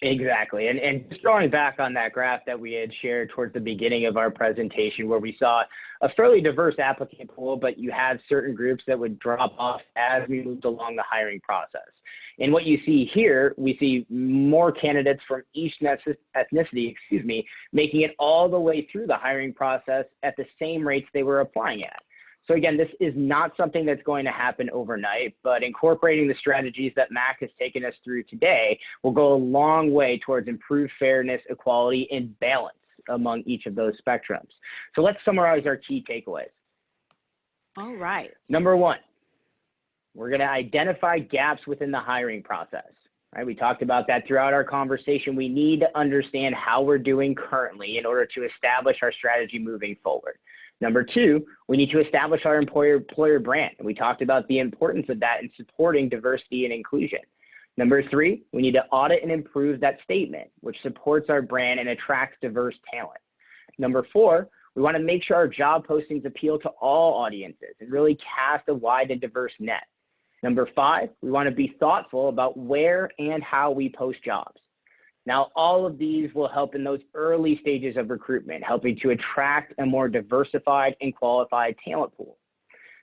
S3: Exactly. And just drawing back on that graph that we had shared towards the beginning of our presentation, where we saw a fairly diverse applicant pool, but you had certain groups that would drop off as we moved along the hiring process. And what you see here, we see more candidates from each ethnicity, making it all the way through the hiring process at the same rates they were applying at. So again, this is not something that's going to happen overnight, but incorporating the strategies that Mac has taken us through today will go a long way towards improved fairness, equality, and balance among each of those spectrums. So let's summarize our key takeaways.
S2: All right.
S3: Number one, we're going to identify gaps within the hiring process. Right? We talked about that throughout our conversation. We need to understand how we're doing currently in order to establish our strategy moving forward. Number two, we need to establish our employer brand. And we talked about the importance of that in supporting diversity and inclusion. Number three, we need to audit and improve that statement, which supports our brand and attracts diverse talent. Number four, we want to make sure our job postings appeal to all audiences and really cast a wide and diverse net. Number five, we want to be thoughtful about where and how we post jobs. Now, all of these will help in those early stages of recruitment, helping to attract a more diversified and qualified talent pool.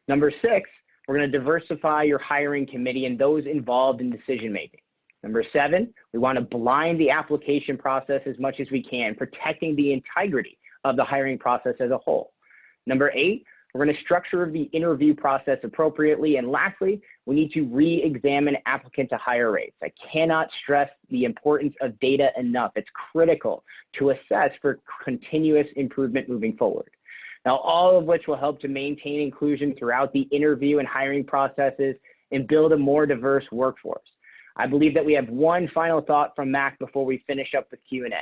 S3: Number six, we're going to diversify your hiring committee and those involved in decision-making. Number seven, we want to blind the application process as much as we can, protecting the integrity of the hiring process as a whole. Number eight, we're going to structure the interview process appropriately. And lastly, we need to re-examine applicant to hire rates. I cannot stress the importance of data enough. It's critical to assess for continuous improvement moving forward. Now, all of which will help to maintain inclusion throughout the interview and hiring processes and build a more diverse workforce. I believe that we have one final thought from Mac before we finish up with Q&A.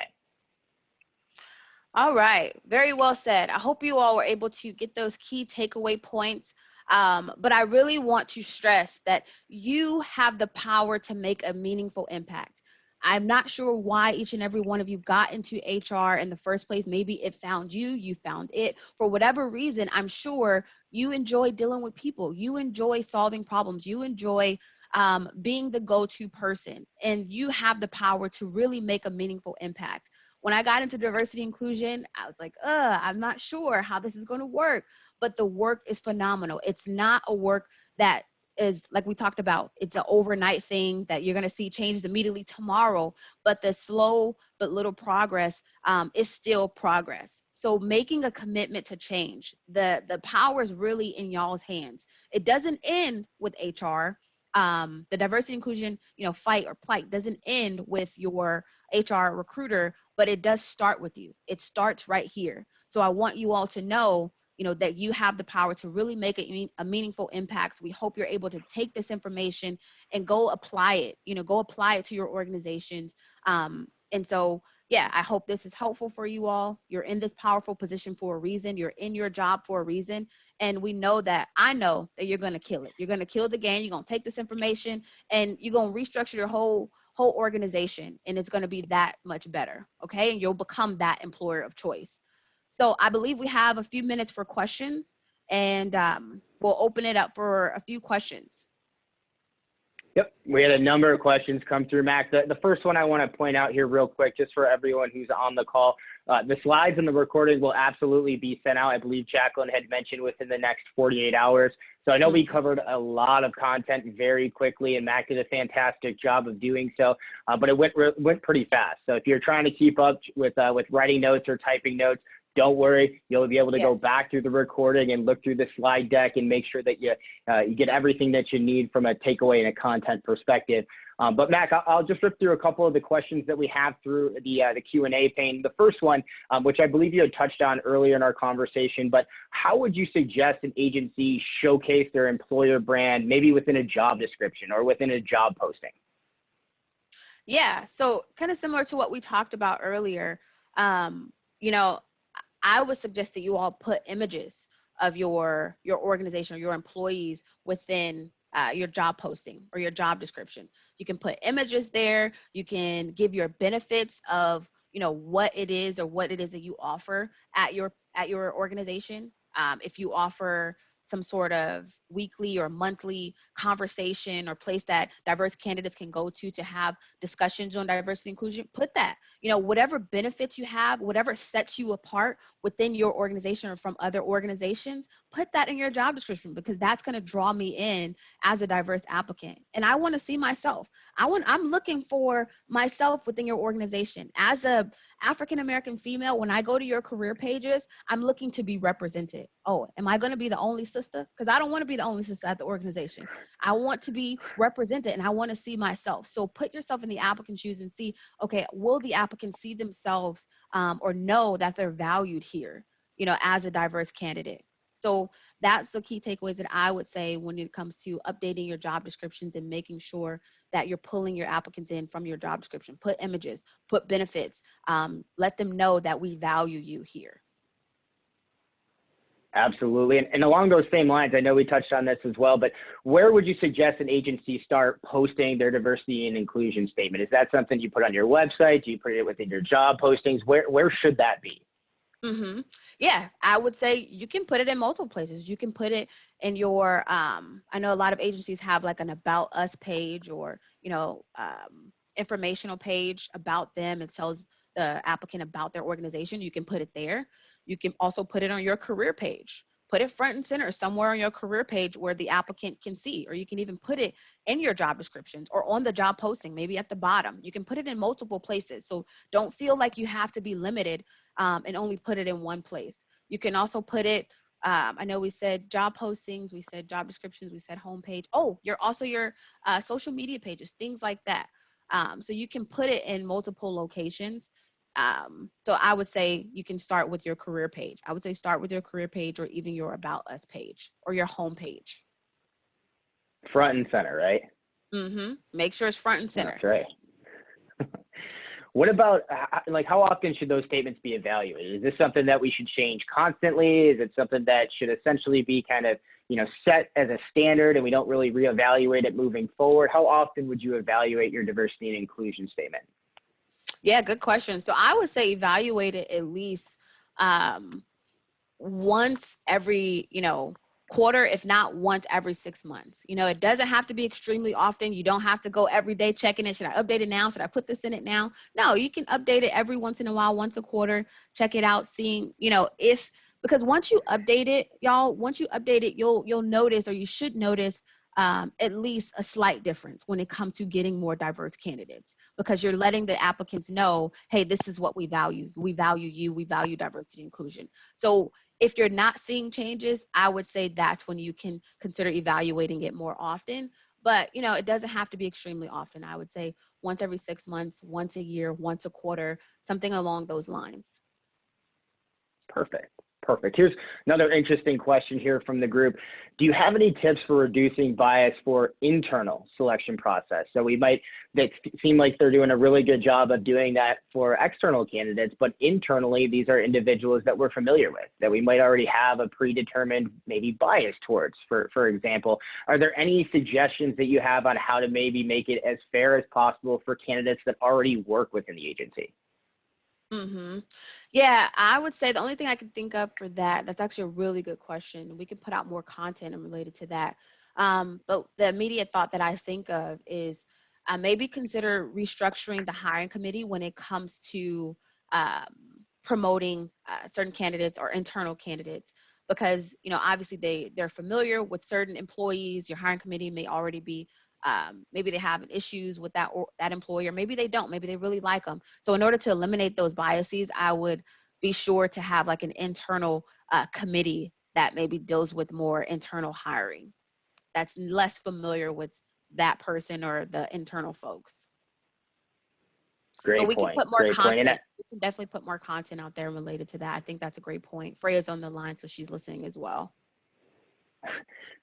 S2: All right, very well said. I hope you all were able to get those key takeaway points. But I really want to stress that you have the power to make a meaningful impact. I'm not sure why each and every one of you got into HR in the first place. Maybe it found you, you found it. For whatever reason, I'm sure you enjoy dealing with people. You enjoy solving problems. You enjoy being the go-to person. And you have the power to really make a meaningful impact. When I got into diversity inclusion, I was like, I'm not sure how this is going to work, but the work is phenomenal. It's not a work that is, like we talked about, it's an overnight thing that you're going to see changes immediately tomorrow, but the slow but little progress is still progress. So making a commitment to change, the power is really in y'all's hands. It doesn't end with HR. The diversity inclusion, fight or plight doesn't end with your HR recruiter, but it does start with you. It starts right here. So I want you all to know, that you have the power to really make a meaningful impact. We hope you're able to take this information and go apply it, go apply it to your organizations. And so, yeah, I hope this is helpful for you all. You're in this powerful position for a reason. You're in your job for a reason. And I know that you're going to kill it. You're going to kill the game. You're going to take this information and you're going to restructure your whole organization. And it's going to be that much better. Okay. And you'll become that employer of choice. So I believe we have a few minutes for questions, and we'll open it up for a few questions.
S3: Yep, we had a number of questions come through, Mac. The first one I want to point out here real quick, just for everyone who's on the call, the slides and the recording will absolutely be sent out. I believe Jacqueline had mentioned within the next 48 hours. So I know we covered a lot of content very quickly, and Mac did a fantastic job of doing so, but it went pretty fast. So if you're trying to keep up with writing notes or typing notes, don't worry, you'll be able to go back through the recording and look through the slide deck and make sure that you get everything that you need from a takeaway and a content perspective. But Mac, I'll just rip through a couple of the questions that we have through the Q&A pane. The first one, which I believe you had touched on earlier in our conversation, but how would you suggest an agency showcase their employer brand, maybe within a job description or within a job posting?
S2: Yeah, so kind of similar to what we talked about earlier, I would suggest that you all put images of your organization or your employees within your job posting or your job description. You can put images there. You can give your benefits of what it is or what it is that you offer at your organization. If you offer some sort of weekly or monthly conversation or place that diverse candidates can go to have discussions on diversity and inclusion, put that. You know, whatever benefits you have, whatever sets you apart within your organization or from other organizations, put that in your job description, because that's going to draw me in as a diverse applicant. And I want to see myself. I'm looking for myself within your organization. As a African American female, when I go to your career pages, I'm looking to be represented. Oh, am I going to be the only sister? Because I don't want to be the only sister at the organization. I want to be represented, and I want to see myself. So put yourself in the applicant's shoes and see, okay, will the applicant see themselves or know that they're valued here, you know, as a diverse candidate? So that's the key takeaways that I would say when it comes to updating your job descriptions and making sure that you're pulling your applicants in from your job description. Put images, put benefits, let them know that we value you here.
S3: Absolutely. And along those same lines, I know we touched on this as well, but where would you suggest an agency start posting their diversity and inclusion statement? Is that something you put on your website? Do you put it within your job postings? Where should that be?
S2: Mm-hmm. Yeah, I would say you can put it in multiple places. You can put it in your, I know a lot of agencies have like an About Us page or, you know, informational page about them. It tells the applicant about their organization. You can put it there. You can also put it on your career page. Put it front and center somewhere on your career page where the applicant can see, or you can even put it in your job descriptions or on the job posting, maybe at the bottom. You can put it in multiple places. So don't feel like you have to be limited and only put it in one place. You can also put it, I know we said job postings, we said job descriptions, we said homepage. Oh, your social media pages, things like that. So you can put it in multiple locations. So I would say you can start with your career page. I would say start with your career page or even your About Us page or your homepage.
S3: Front and center, right?
S2: Mm-hmm. Make sure it's front and center.
S3: That's right. What about, like, how often should those statements be evaluated? Is this something that we should change constantly? Is it something that should essentially be kind of, you know, set as a standard and we don't really reevaluate it moving forward? How often would you evaluate your diversity and inclusion statement?
S2: Yeah, good question. So I would say evaluate it at least once every, you know, quarter, if not once every 6 months. You know, it doesn't have to be extremely often. You don't have to go every day checking it. Should I update it now? Should I put this in it now? No, you can update it every once in a while, once a quarter, check it out, seeing, you know, because once you update it, y'all, once you update it, you'll notice, or you should notice at least a slight difference when it comes to getting more diverse candidates, because you're letting the applicants know, hey, this is what we value. We value you. We value diversity and inclusion. So if you're not seeing changes, I would say that's when you can consider evaluating it more often. But, you know, it doesn't have to be extremely often. I would say once every 6 months, once a year, once a quarter, something along those lines.
S3: Perfect. Perfect. Here's another interesting question here from the group. Do you have any tips for reducing bias for internal selection process? So that seem like they're doing a really good job of doing that for external candidates, but internally, these are individuals that we're familiar with, that we might already have a predetermined maybe bias towards, for example. Are there any suggestions that you have on how to maybe make it as fair as possible for candidates that already work within the agency?
S2: Mm-hmm. Yeah, I would say the only thing I can think of for that, that's actually a really good question. We can put out more content related to that. But the immediate thought that I think of is maybe consider restructuring the hiring committee when it comes to promoting certain candidates or internal candidates, because, you know, obviously they're familiar with certain employees. Your hiring committee may already be maybe they have issues with that employer. Maybe they don't. Maybe they really like them. So in order to eliminate those biases, I would be sure to have like an internal committee that maybe deals with more internal hiring, that's less familiar with that person or the internal folks.
S3: Great
S2: But we
S3: point.
S2: can put more
S3: Great point.
S2: content. We can definitely put more content out there related to that. I think that's a great point. Freya's on the line, so she's listening as well.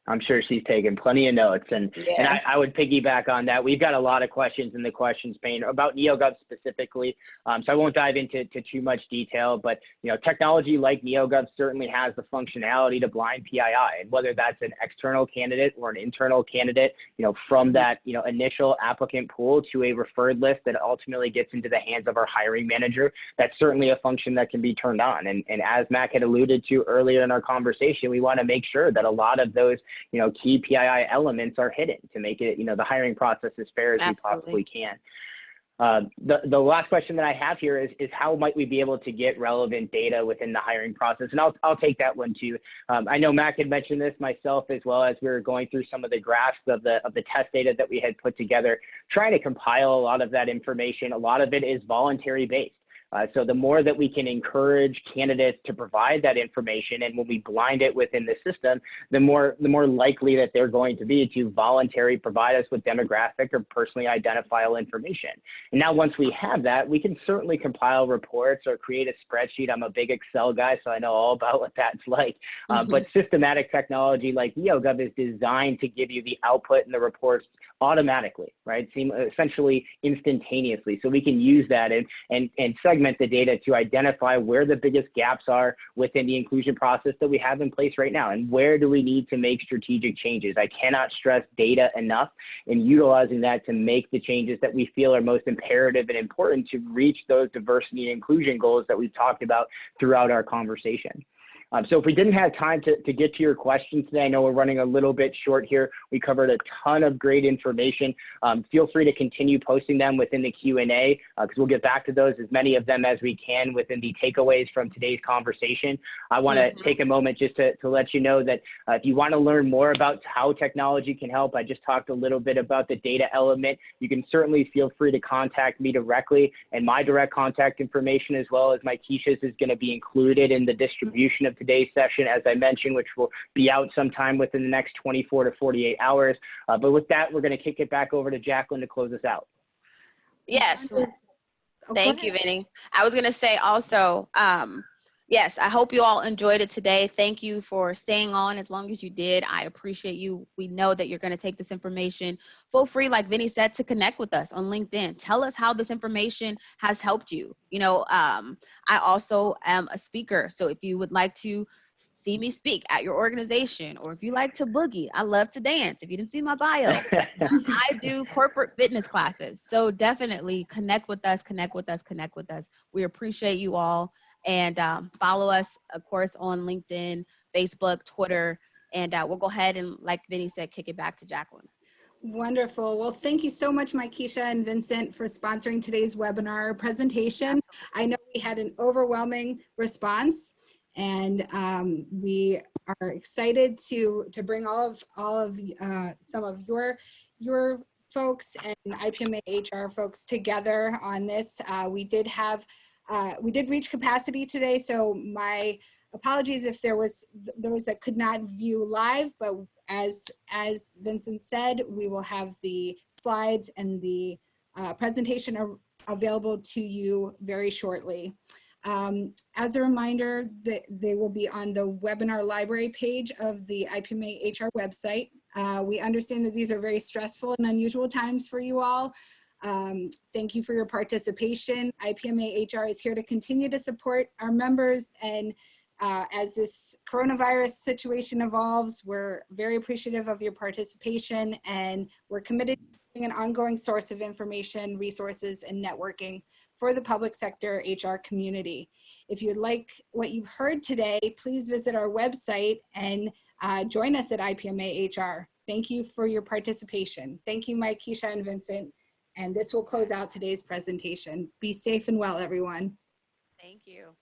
S3: I'm sure she's taken plenty of notes, and
S2: Yeah.
S3: I would piggyback on that. We've got a lot of questions in the questions pane about NEOGOV specifically, so I won't dive into too much detail. But technology like NEOGOV certainly has the functionality to blind PII, and whether that's an external candidate or an internal candidate, from that initial applicant pool to a referred list that ultimately gets into the hands of our hiring manager, that's certainly a function that can be turned on. And as Mac had alluded to earlier in our conversation, we want to make sure that a lot of those key PII elements are hidden to make it, the hiring process as fair as we possibly can. The last question that I have here is how might we be able to get relevant data within the hiring process? And I'll take that one too. I know Mac had mentioned this, myself as well, as we were going through some of the graphs of the test data that we had put together, trying to compile a lot of that information. A lot of it is voluntary based. So the more that we can encourage candidates to provide that information, and when we blind it within the system, the more likely that they're going to be to voluntarily provide us with demographic or personally identifiable information. And now once we have that, we can certainly compile reports or create a spreadsheet. I'm a big Excel guy, so I know all about what that's like. But systematic technology like NEOGOV is designed to give you the output and the reports automatically, right? Essentially instantaneously. So we can use that and segment the data to identify where the biggest gaps are within the inclusion process that we have in place right now, and where do we need to make strategic changes. I cannot stress data enough in utilizing that to make the changes that we feel are most imperative and important to reach those diversity and inclusion goals that we've talked about throughout our conversation. So if we didn't have time to get to your questions today, I know we're running a little bit short here. We covered a ton of great information. Feel free to continue posting them within the Q&A because we'll get back to those, as many of them as we can within the takeaways from today's conversation. I want to take a moment just to let you know that if you want to learn more about how technology can help, I just talked a little bit about the data element. You can certainly feel free to contact me directly, and my direct contact information as well as my Keisha's is going to be included in the distribution of today's session, as I mentioned, which will be out sometime within the next 24 to 48 hours. But with that, we're going to kick it back over to Jacqueline to close us out.
S2: Yes. Thank you, Vinny. I was going to say also, yes, I hope you all enjoyed it today. Thank you for staying on as long as you did. I appreciate you. We know that you're going to take this information. Feel free, like Vinny said, to connect with us on LinkedIn. Tell us how this information has helped you. I also am a speaker. So if you would like to see me speak at your organization, or if you like to boogie, I love to dance. If you didn't see my bio, I do corporate fitness classes. So definitely connect with us, connect with us, connect with us. We appreciate you all. And follow us, of course, on LinkedIn, Facebook, Twitter, and we'll go ahead and, like Vinny said, kick it back to Jacqueline.
S1: Wonderful. Well, thank you so much, Keisha and Vincent, for sponsoring today's webinar presentation. I know we had an overwhelming response, and we are excited to bring all of some of your folks and IPMA-HR folks together on this. We did reach capacity today, so my apologies if there was those that could not view live, but as Vincent said, we will have the slides and the presentation available to you very shortly. As a reminder, they will be on the webinar library page of the IPMA-HR website. We understand that these are very stressful and unusual times for you all. Thank you for your participation. IPMA-HR is here to continue to support our members, and as this coronavirus situation evolves, we're very appreciative of your participation, and we're committed to being an ongoing source of information, resources, and networking for the public sector HR community. If you'd like what you've heard today, please visit our website and join us at IPMA-HR. Thank you for your participation. Thank you, Mike, Keisha, and Vincent. And this will close out today's presentation. Be safe and well, everyone.
S2: Thank you.